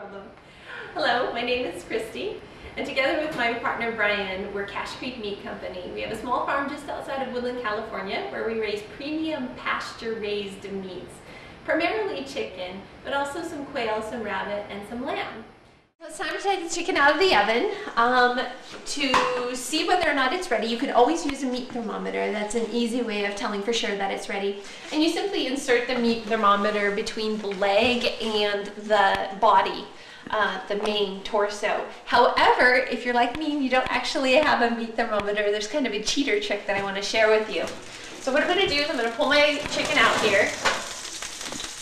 problem. Hello, my name is Christy, and together with my partner Brian, we're Cache Creek Meat Company. We have a small farm just outside of Woodland, California, where we raise premium pasture-raised meats, primarily chicken, but also some quail, some rabbit, and some lamb. So it's time to take the chicken out of the oven. To see whether or not it's ready, you can always use a meat thermometer. That's an easy way of telling for sure that it's ready. And you simply insert the meat thermometer between the leg and the body, the main torso. However, if you're like me and you don't actually have a meat thermometer, there's kind of a cheater trick that I want to share with you. So what I'm going to do is I'm going to pull my chicken out here.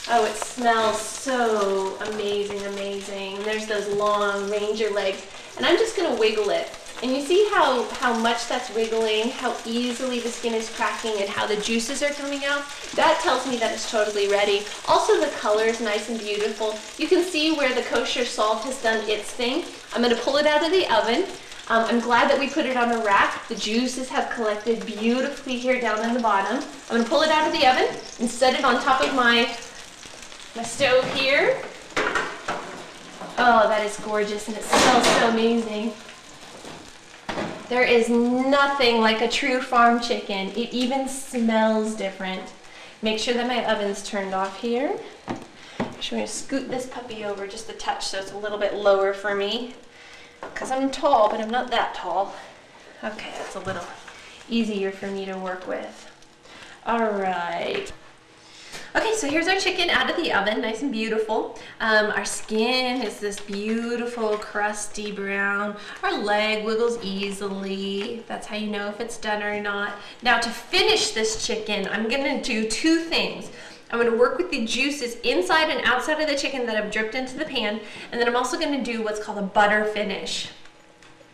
Oh, it smells so amazing, amazing. There's those long Ranger legs, and I'm just gonna wiggle it. And you see how much that's wiggling, how easily the skin is cracking, and how the juices are coming out? That tells me that it's totally ready. Also, the color is nice and beautiful. You can see where the kosher salt has done its thing. I'm gonna pull it out of the oven. I'm glad that we put it on a rack. The juices have collected beautifully here down in the bottom. I'm gonna pull it out of the oven and set it on top of my stove here. Oh, that is gorgeous, and it smells so amazing. There is nothing like a true farm chicken. It even smells different. Make sure that my oven's turned off here. So I'm going to scoot this puppy over just a touch so it's a little bit lower for me, because I'm tall, but I'm not that tall. Okay, that's a little easier for me to work with. All right. Okay, so here's our chicken out of the oven, nice and beautiful. Our skin is this beautiful, crusty brown. Our leg wiggles easily. That's how you know if it's done or not. Now, to finish this chicken, I'm gonna do two things. I'm gonna work with the juices inside and outside of the chicken that have dripped into the pan, and then I'm also gonna do what's called a butter finish.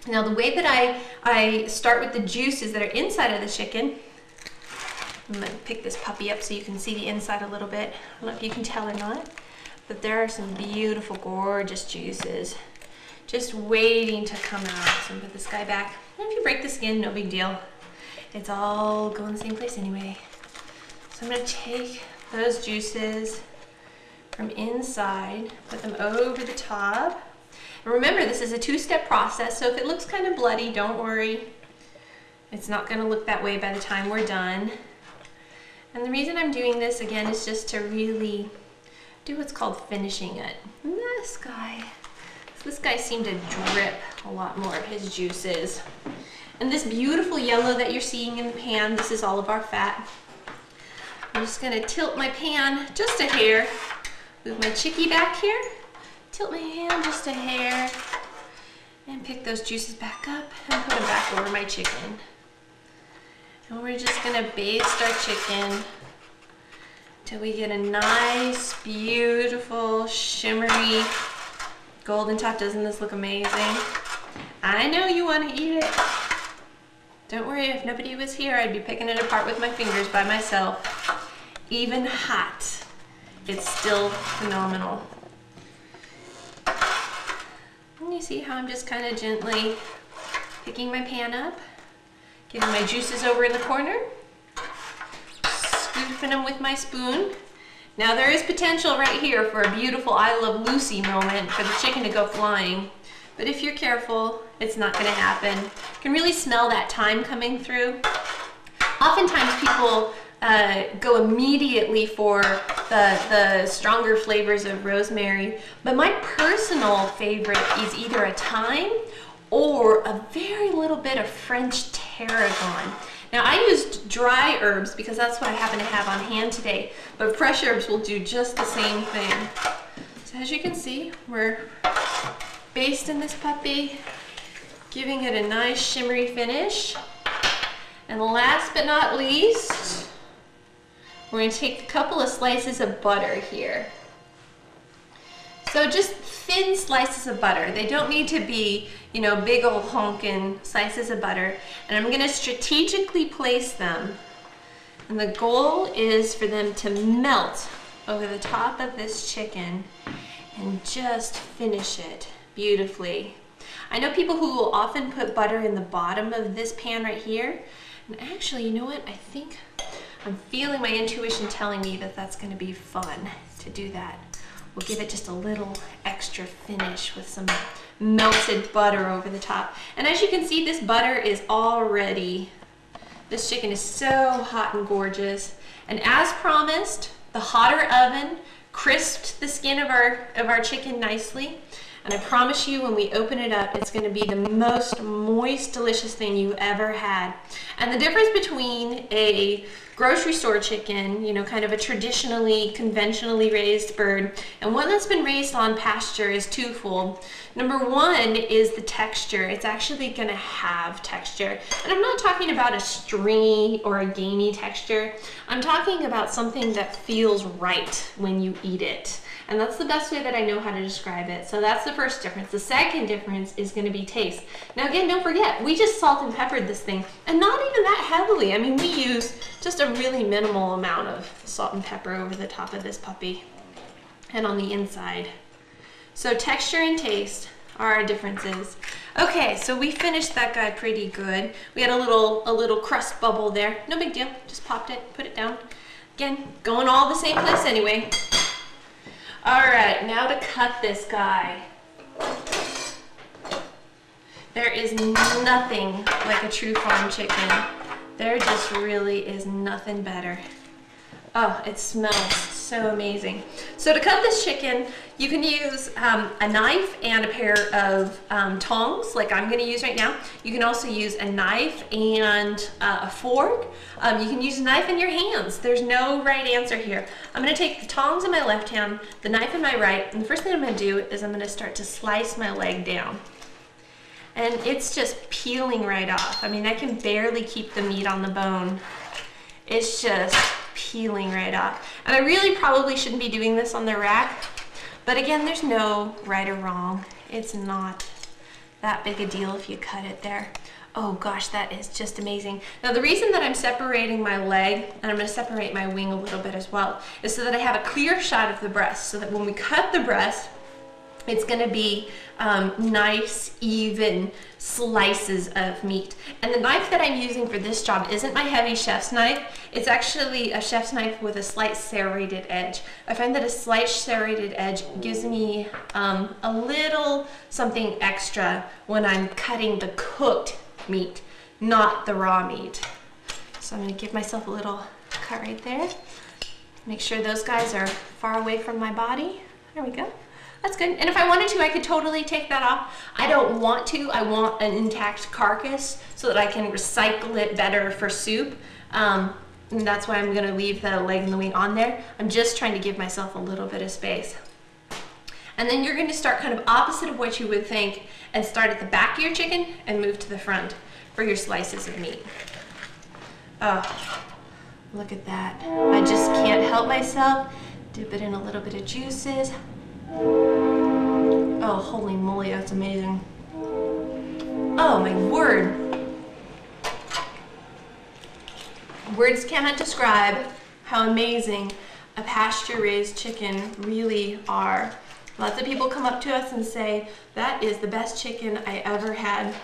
Now, the way that I start with the juices that are inside of the chicken, I'm going to pick this puppy up so you can see the inside a little bit. I don't know if you can tell or not, but there are some beautiful, gorgeous juices just waiting to come out. So I'm going to put this guy back. And if you break the skin, no big deal. It's all going the same place anyway. So I'm going to take those juices from inside, put them over the top. And remember, this is a two-step process, so if it looks kind of bloody, don't worry. It's not going to look that way by the time we're done. And the reason I'm doing this, again, is just to really do what's called finishing it. And this guy seemed to drip a lot more of his juices. And this beautiful yellow that you're seeing in the pan, this is all of our fat. I'm just gonna tilt my pan just a hair, move my chickie back here, tilt my hand just a hair, and pick those juices back up and put them back over my chicken. And we're just gonna baste our chicken till we get a nice, beautiful, shimmery golden top. Doesn't this look amazing? I know you wanna eat it. Don't worry, if nobody was here, I'd be picking it apart with my fingers by myself. Even hot, it's still phenomenal. And you see how I'm just kind of gently picking my pan up? Getting my juices over in the corner, scooping them with my spoon. Now there is potential right here for a beautiful I Love Lucy moment for the chicken to go flying. But if you're careful, it's not gonna happen. You can really smell that thyme coming through. Oftentimes people go immediately for the stronger flavors of rosemary, but my personal favorite is either a thyme or a very little bit of French tarragon. Now, I used dry herbs because that's what I happen to have on hand today, but fresh herbs will do just the same thing. So as you can see, we're basting this puppy, giving it a nice shimmery finish. And last but not least, we're going to take a couple of slices of butter here. So just thin slices of butter. They don't need to be, you know, big old honkin' slices of butter. And I'm gonna strategically place them. And the goal is for them to melt over the top of this chicken and just finish it beautifully. I know people who will often put butter in the bottom of this pan right here. And actually, you know what? I think I'm feeling my intuition telling me that that's gonna be fun to do that. We'll give it just a little extra finish with some melted butter over the top. And as you can see, this butter is already, this chicken is so hot and gorgeous. And as promised, the hotter oven crisped the skin of our chicken nicely. And I promise you, when we open it up, it's going to be the most moist, delicious thing you ever had. And the difference between a grocery store chicken, you know, kind of a traditionally, conventionally raised bird, and one that's been raised on pasture is twofold. Number one is the texture. It's actually going to have texture. And I'm not talking about a stringy or a gamey texture. I'm talking about something that feels right when you eat it. And that's the best way that I know how to describe it. So that's the first difference. The second difference is going to be taste. Now again, don't forget, we just salt and peppered this thing, and not even that heavily. I mean, we use just a really minimal amount of salt and pepper over the top of this puppy and on the inside. So texture and taste are our differences. Okay, so we finished that guy pretty good. We had a little crust bubble there. No big deal. Just popped it, put it down. Again, going all the same place anyway. All right, now to cut this guy. There is nothing like a true farm chicken. There just really is nothing better. Oh, it smells so amazing. So to cut this chicken, you can use a knife and a pair of tongs, like I'm gonna use right now. You can also use a knife and a fork. You can use a knife in your hands. There's no right answer here. I'm gonna take the tongs in my left hand, the knife in my right, and the first thing I'm gonna do is I'm gonna start to slice my leg down. And it's just peeling right off. I mean, I can barely keep the meat on the bone. It's just peeling right off. And I really probably shouldn't be doing this on the rack, but again, there's no right or wrong. It's not that big a deal if you cut it there. Oh gosh, that is just amazing. Now the reason that I'm separating my leg, and I'm going to separate my wing a little bit as well, is so that I have a clear shot of the breast, so that when we cut the breast, it's going to be nice, even slices of meat. And the knife that I'm using for this job isn't my heavy chef's knife. It's actually a chef's knife with a slight serrated edge. I find that a slight serrated edge gives me a little something extra when I'm cutting the cooked meat, not the raw meat. So I'm going to give myself a little cut right there. Make sure those guys are far away from my body. There we go. That's good. And if I wanted to, I could totally take that off. I don't want to. I want an intact carcass so that I can recycle it better for soup. And that's why I'm going to leave the leg and the wing on there. I'm just trying to give myself a little bit of space. And then you're going to start kind of opposite of what you would think and start at the back of your chicken and move to the front for your slices of meat. Oh, look at that. I just can't help myself. Dip it in a little bit of juices. Oh, holy moly, that's amazing. Oh, my word. Words cannot describe how amazing a pasture-raised chicken really are. Lots of people come up to us and say, that is the best chicken I ever had.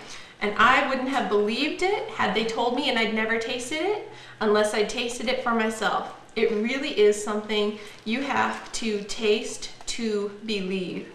And I wouldn't have believed it had they told me and I'd never tasted it unless I tasted it for myself. It really is something you have to taste to believe.